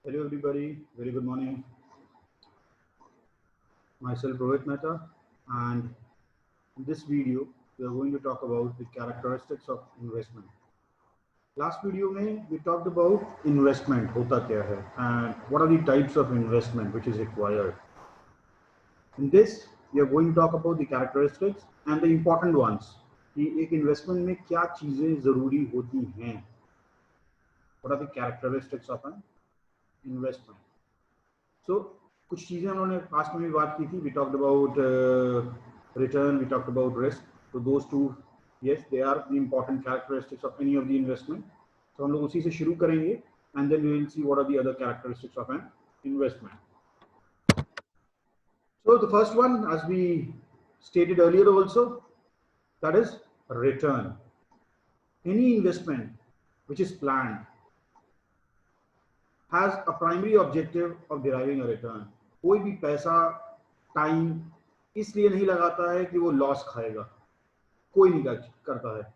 Hello everybody, very good morning. Myself Rohit Mehta, and in this video we are going to talk about the characteristics of investment. Last video में we talked about investment होता क्या है and what are the types of investment which is required. In this we are going to talk about the characteristics and the important ones कि एक investment में क्या चीजें जरूरी होती हैं. What are the characteristics of an investment? So कुछ चीजें उन्होंने पास्ट में भी बात की थी. We talked about return, we talked about risk. So those two, yes, they are the important characteristics of any of the investment. So हम लोग उसी से शुरू करेंगे and then we will see what are the other characteristics of an investment. So the first one, as we stated earlier also, that is return. Any investment which is planned has a primary objective of deriving a return. कोई भी पैसा time इसलिए नहीं लगाता है कि वो loss खाएगा, कोई नहीं करता है.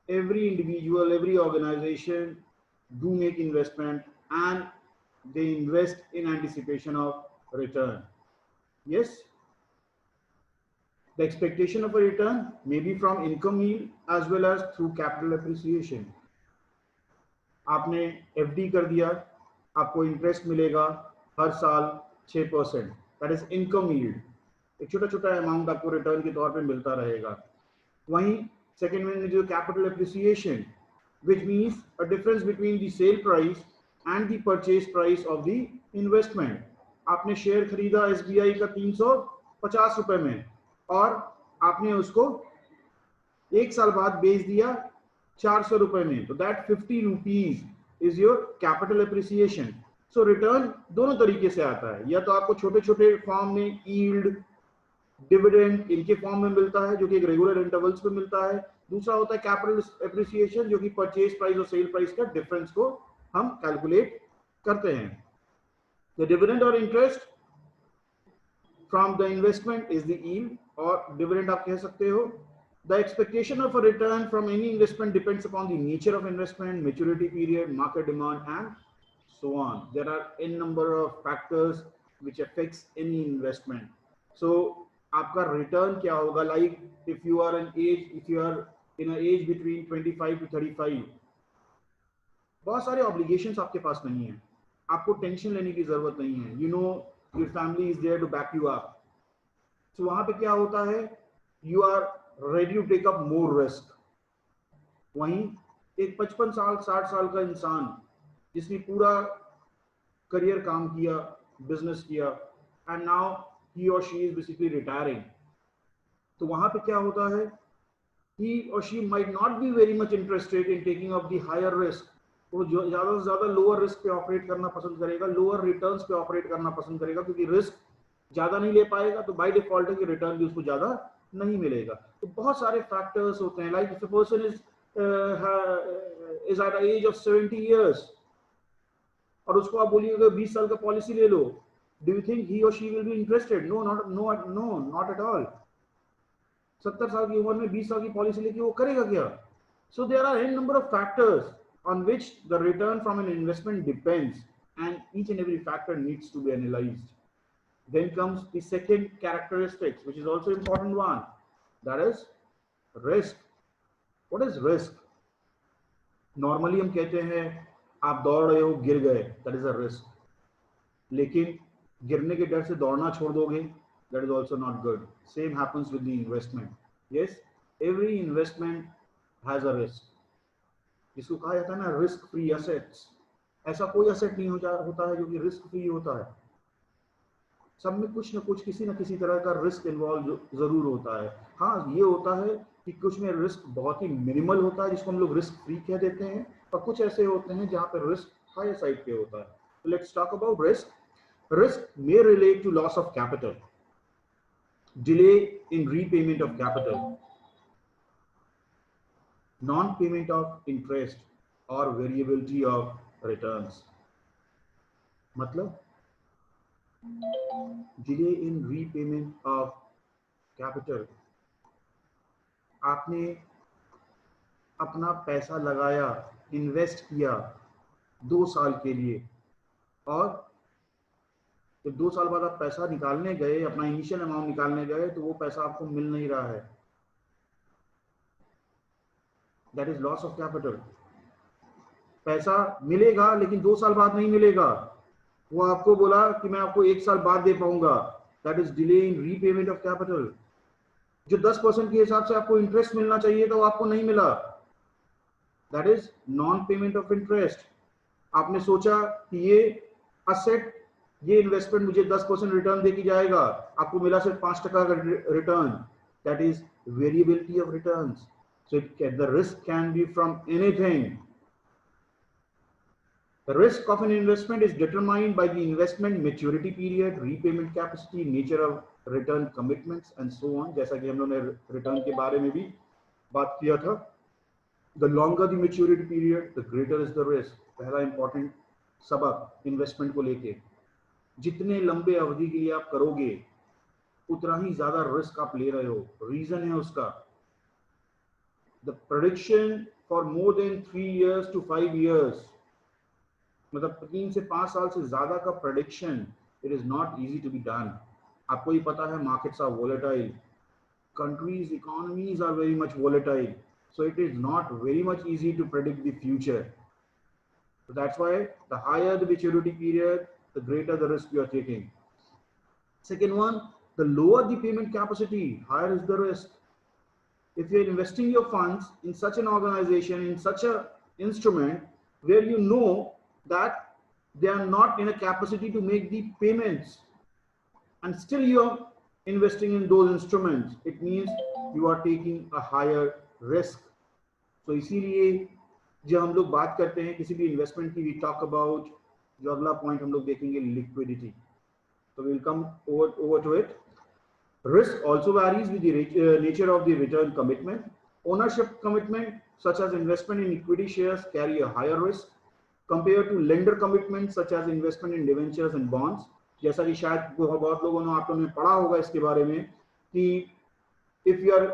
Every individual, every organization do make investment and they invest in anticipation of return. Yes, the expectation of a return may be from income yield as well as through capital appreciation. आपने FD कर दिया, आपको interest मिलेगा हर साल 6%, that is income yield. एक छोटा छोटा amount आपको रिटर्न के तौर पे मिलता रहेगा. वहीं सेकंड में जो capital appreciation, which means a difference between the sale price and the purchase price of the investment. आपने शेयर खरीदा SBI का 350 रुपए में और आपने उसको एक साल बाद बेच दिया 400 रुपए में, तो that 50 rupees is your capital appreciation. So return दोनों तरीके से आता है, या तो आपको छोटे छोटे फॉर्म में यील्ड, डिविडेंड इनके फॉर्म में मिलता है जो कि एक रेगुलर इंटरवल्स पे मिलता है. दूसरा होता है कैपिटल एप्रिसिएशन जो कि परचेज प्राइस और सेल प्राइस का डिफरेंस को हम कैलकुलेट करते हैं. द डिविडेंड और interest from the investment is the yield, और डिविडेंड आप कह सकते हो. The expectation of a return from any investment depends upon the nature of investment, maturity period, market demand, and so on. There are n number of factors which affects any investment. So, आपका return क्या होगा? Like if you are in an age between 25 to 35, बहुत सारे obligations आपके पास नहीं है, आपको tension लेने की जरूरत नहीं है. You know your family is there to back you up. So वहां पे क्या होता है? You are ready to take up more risk. वहीं एक 55 साल 60 साल का इंसान जिसने पूरा करियर काम किया, बिजनेस किया, एंड नाउ ही और शी इज बेसिकली रिटायरिंग, तो वहां पे क्या होता है? he or she might not be very much interested in taking up the higher risk. वो ज्यादा से ज्यादा लोअर रिस्क पे ऑपरेट करना पसंद करेगा, लोअर रिटर्न्स पे ऑपरेट करना पसंद करेगा, क्योंकि रिस्क ज्यादा नहीं ले पाएगा तो बाय डिफॉल्ट है कि रिटर्न भी उसको ज्यादा नहीं मिलेगा. तो बहुत सारे फैक्टर्स होते हैं. Like if a person is at age of 70 years और उसको आप बोलिएगा 20 साल का पॉलिसी ले लो, डू यू थिंक ही और she will be interested? No, not at all. 70 साल की उम्र में 20 साल की पॉलिसी लेके वो करेगा क्या? So there are an number of factors on which the return from an investment depends, and each and every factor needs to be analyzed. Then comes the second characteristics, which is also important one, that is risk. What is risk? Normally हम कहते हैं आप दौड़ रहे हो, गिर गए, that is a risk. लेकिन गिरने के डर से दौड़ना छोड़ दोगे, that is also not good. Same happens with the investment. Yes, every investment has a risk. जिसको कहा जाता है ना रिस्क फ्री एसेट्स. ऐसा कोई एसेट नहीं होता है जो कि रिस्क फ्री होता है. सब में कुछ ना कुछ किसी न किसी तरह का रिस्क इन्वॉल्व जरूर होता है. हाँ, ये होता है कि कुछ में रिस्क बहुत ही मिनिमल होता है जिसको हम लोग रिस्क फ्री कह देते हैं, और कुछ ऐसे होते हैं जहाँ पर रिस्क हाई साइड पे होता है. Let's talk about risk. Risk may relate to loss of capital, delay in repayment of capital, non-payment of interest, or variability of returns. मतलब delay in repayment of capital. आपने अपना पैसा लगाया, invest किया 2 साल के लिए, और जब 2 साल बाद आप पैसा निकालने गए, अपना इनिशियल अमाउंट निकालने गए, तो वो पैसा आपको मिल नहीं रहा है, that is loss of capital. पैसा मिलेगा लेकिन 2 साल बाद नहीं मिलेगा, वो आपको बोला कि मैं आपको 1 साल बाद दे पाऊंगा, that is delay in repayment of capital. जो 10% के हिसाब से आपको इंटरेस्ट मिलना चाहिए था वो आपको नहीं मिला, that is non payment of interest. आपने सोचा कि ये असेट, ये इन्वेस्टमेंट मुझे 10% रिटर्न देके जाएगा, आपको मिला सिर्फ 5% का return, that is variability of returns. So the risk can be from anything. The risk of an investment is determined by the investment maturity period, repayment capacity, nature of return commitments and so on. जैसा कि हम लोगों ने return के बारे में भी बात किया था। The longer the maturity period, the greater is the risk. पहला important सबक इन्वेस्टमेंट को लेके, जितने लंबे अवधि के लिए आप करोगे उतना ही ज्यादा रिस्क आप ले रहे हो। रीजन है उसका, the prediction for more than 3 years to 5 years, मतलब 3 से 5 साल से ज्यादा का prediction, it is not easy to be done. आपको ही पता है markets are volatile, countries economies are very much volatile, so it is not very much easy to predict the future. So that's why the higher the maturity period, the greater the risk you are taking. Second one, the lower the payment capacity, higher is the risk. If you're investing your funds in such an organization, in such a instrument where you know that they are not in a capacity to make the payments, and still you are investing in those instruments, it means you are taking a higher risk. So इसीलिए जब हम लोग बात करते हैं किसी भी investment की, वी टॉक अबाउट, जो अगला पॉइंट हम लोग देखेंगे, लिक्विडिटी। तो will come over to it. Risk also varies with the nature of the return commitment. Ownership commitment such as investment in equity shares carry a higher risk compared to lender commitments such as investment in debentures and bonds. जैसा कि शायद बहुत लोगों ने, आप लोगों ने पढ़ा होगा इसके बारे में कि if you are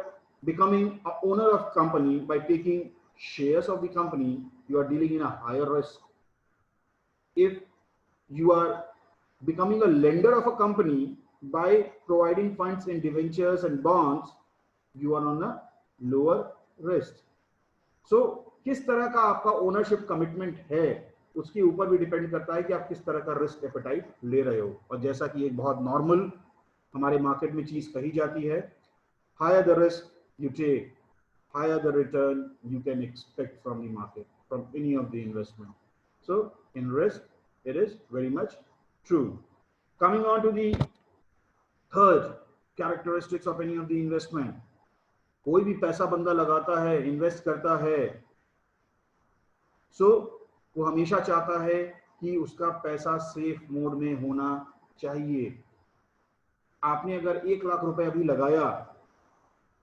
becoming a owner of company by taking shares of the company, you are dealing in a higher risk. If you are becoming a lender of a company by providing funds in debentures and bonds, you are on a lower risk. So किस तरह का आपका ownership commitment है उसके ऊपर भी depend करता है कि आप किस तरह का रिस्क एपेटाइट ले रहे हो। और जैसा कि एक बहुत नॉर्मल हमारे मार्केट में चीज कही जाती है, higher the risk you take, higher the return you can expect from the market, from any of the investment. So in risk, it is very much true. Coming on to the third characteristics of any of the investment. कोई भी पैसा बंदा लगाता है, invest करता है, so वो हमेशा चाहता है कि उसका पैसा सेफ मोड में होना चाहिए। आपने अगर 1 लाख रुपए अभी लगाया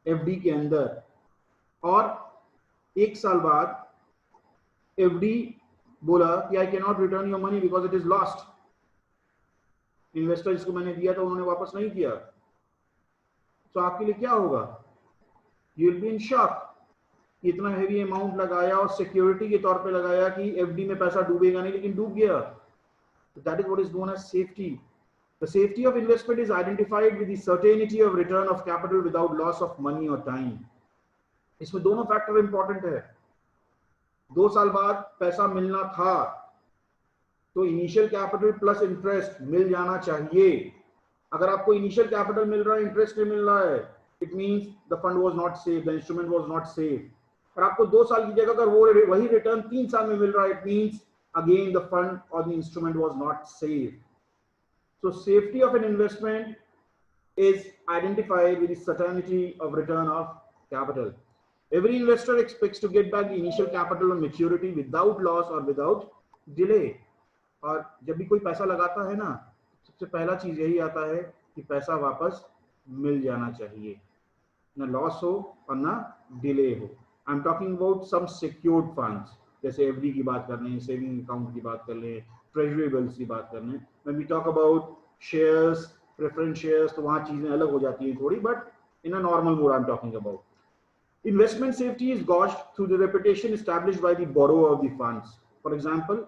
एफडी के अंदर और 1 साल बाद एफडी बोला कि I can not return your money because it is lost, investor जिसको मैंने दिया था उन्होंने वापस नहीं किया, तो आपके लिए क्या होगा? You will be in shock. इतना हेवी अमाउंट लगाया और सिक्योरिटी के तौर पे लगाया कि एफडी में पैसा डूबेगा नहीं, लेकिन डूब गया। That is what is known as safety. The safety of investment is identified with the certainty of return of capital without loss of money or time. इसमें दोनों फैक्टर इंपॉर्टेंट है। 2 साल बाद पैसा मिलना था तो इनिशियल कैपिटल प्लस इंटरेस्ट मिल जाना चाहिए। अगर आपको इनिशियल कैपिटल मिल रहा है, इंटरेस्ट नहीं मिल रहा है, it means the fund was not safe, the instrument was not safe. और आपको 2 साल की जगह अगर वो वही रिटर्न 3 साल में मिल रहा है, it means again the fund और the instrument was not safe. So safety of an investment is identified with the certainty of return of capital. Every investor expects to get back the initial capital on maturity without loss or without delay. और जब भी कोई पैसा लगाता है ना, सबसे पहला चीज यही आता है कि पैसा वापस मिल जाना चाहिए, ना लॉस हो और ना डिले हो. I am talking about some secured funds, जैसे एफडी की बात कर लें, सेविंग अकाउंट की बात कर लें, ट्रेजरी बिल्स की बात कर लें. When we talk about shares, preference shares, तो वहां चीजें अलग हो जाती हैं थोड़ी, but in a normal mode I am talking about. Investment safety is gauged through the reputation established by the borrower of the funds. For example,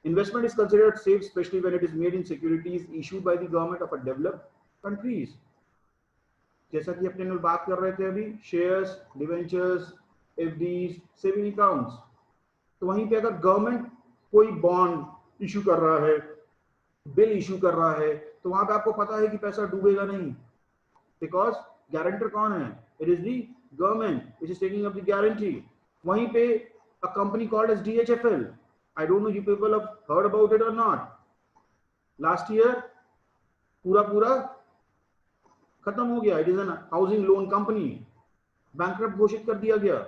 Investment is considered safe, especially when it is made in securities issued by the government of a developed countries. जैसा कि अपने लोग बात कर रहे थे अभी, shares, debentures, FDs, saving accounts, तो वहीं पे अगर गवर्नमेंट कोई बॉन्ड इशू कर रहा है, बिल इशू कर रहा है, तो वहां पे आपको पता है कि पैसा डूबेगा नहीं, बिकॉज गारंटर कौन है? It is the government which is taking up the guarantee. वहीं पे a company called as DHFL, I don't know you people have heard about it or not. Last year पूरा खत्म हो गया. It is an housing loan company, bankrupt घोषित कर दिया गया.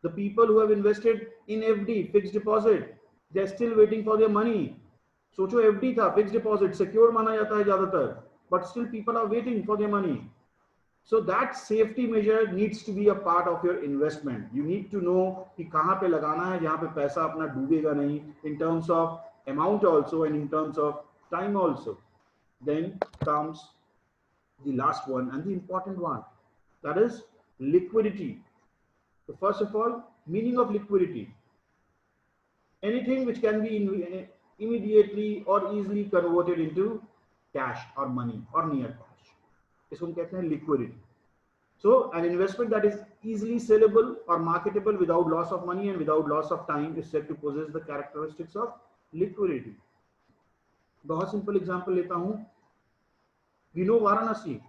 The people who have invested in FD, fixed deposit, they are still waiting for their money. सोचो FD था, fixed deposit, secure माना जाता है ज्यादातर, but still people are waiting for their money. So that safety measure needs to be a part of your investment. You need to know कि कहाँ पे लगाना है जहाँ पे पैसा अपना डूबेगा नहीं, in terms of amount also and in terms of time also. Then comes the last one and the important one, that is liquidity. So first of all, meaning of liquidity: anything which can be immediately or easily converted into cash or money or near cash, इसको हम कहते हैं liquidity. So an investment that is easily sellable or marketable without loss of money and without loss of time is said to possess the characteristics of liquidity. बहुत simple example लेता हूं. We know Varanasi,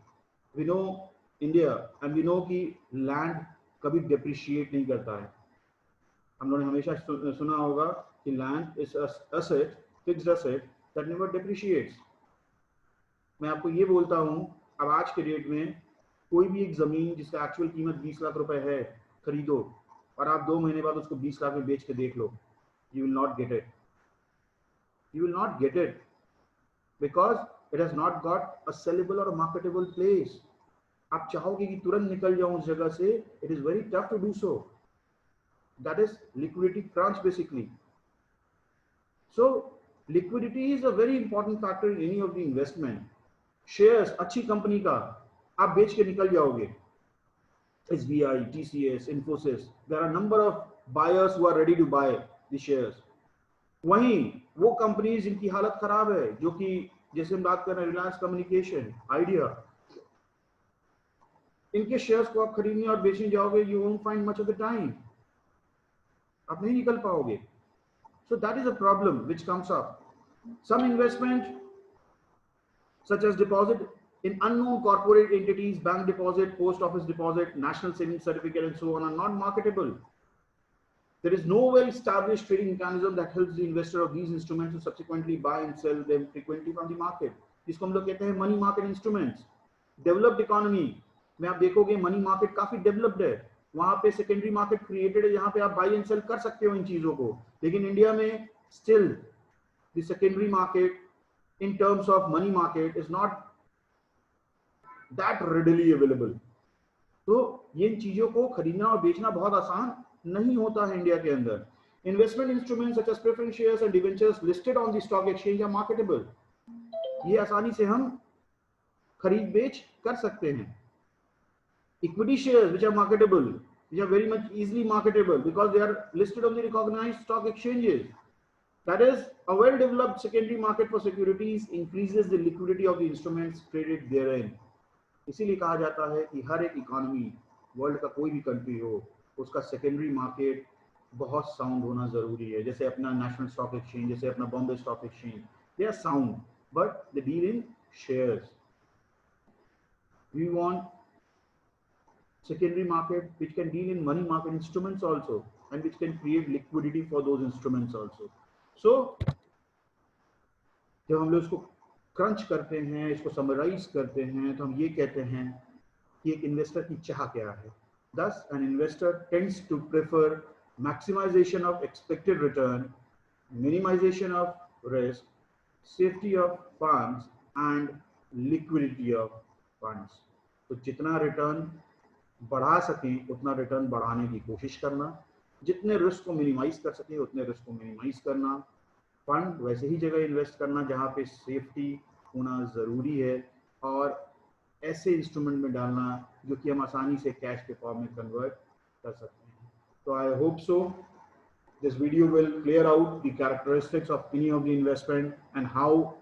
we know India, and we know कि land कभी depreciate नहीं करता है. हम लोगों ने हमेशा सुना होगा कि land is asset, fixed asset that never depreciates. मैं आपको ये बोलता हूं, अब आज के डेट में कोई भी एक जमीन जिसका एक्चुअल कीमत 20 लाख रुपए है खरीदो और आप 2 महीने बाद उसको 20 लाख में बेच के देख लो, you will not get it. You will not get it because it has not got a sellable or a marketable place. आप चाहोगे कि तुरंत निकल जाऊं उस जगह से, it is very tough to do so. That is liquidity crunch basically. So liquidity is a very important factor in any of the investment. Shares अच्छी कंपनी का आप बेच के निकल जाओगे, SBI, TCS, Infosys, there are number of buyers who are ready to buy the shares. वहीं वो companies जिनकी हालत खराब है, जो कि जैसे हम बात कर रहे हैं रिलायंस कम्युनिकेशन, आइडिया, इनके शेयर्स को आप खरीदने और बेचने जाओगे, you won't find much of the time, आप नहीं निकल पाओगे. So that is a problem which comes up. Some investment such as deposit in unknown corporate entities, bank deposit, post office deposit, national savings certificate and so on are not marketable. There is no well-established trading mechanism that helps the investor of these instruments to subsequently buy and sell them frequently from the market. इसको हम लोग कहते हैं money market instruments. Developed economy में आप देखोगे money market काफी developed है, वहां पे secondary market created है जहां पे आप buy and sell कर सकते हो इन चीजों को. लेकिन इंडिया में still the secondary market in terms of money market is not that readily available. तो ये इन चीजों को खरीदना और बेचना बहुत आसान नहीं होता है इंडिया के अंदर. Investment instruments such as preference shares and debentures listed on the stock exchange are marketable. ये आसानी से हम खरीद बेच कर सकते हैं. Equity shares which are marketable, which are very much easily marketable because they are listed on the recognised stock exchanges. That is, a well-developed secondary market for securities increases the liquidity of the instruments traded therein. इसीलिए कहा जाता है कि हर एक economy, world का कोई भी country हो, उसका सेकेंडरी मार्केट बहुत साउंड होना जरूरी है. जैसे अपना नेशनल स्टॉक एक्सचेंज, जैसे अपना Bombay stock exchange, they are sound but they deal in shares. We want secondary market which can deal in money market instruments also and which can create liquidity for those instruments also. So जब हम लोग इसको crunch करते हैं, इसको summarise करते हैं, तो हम ये कहते हैं कि एक इन्वेस्टर की चाह क्या है. Thus an investor tends to prefer maximization of expected return, minimization of risk, safety of funds and liquidity of funds. तो जितना रिटर्न बढ़ा सकें उतना रिटर्न बढ़ाने की कोशिश करना, जितने रिस्क को मिनिमाइज कर सकें उतने रिस्क को मिनिमाइज करना, फंड वैसे ही जगह इन्वेस्ट करना जहां पे सेफ्टी होना ज़रूरी है, और ऐसे इंस्ट्रूमेंट में डालना जो कि हम आसानी से कैश के फॉर्म में कन्वर्ट कर सकते हैं. तो I hope so This video will clear out the characteristics of any of the investment and how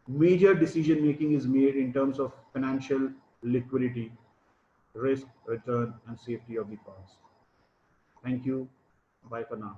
major decision making is made in terms of financial liquidity, risk, return, and safety of the funds. Thank you. Bye for now.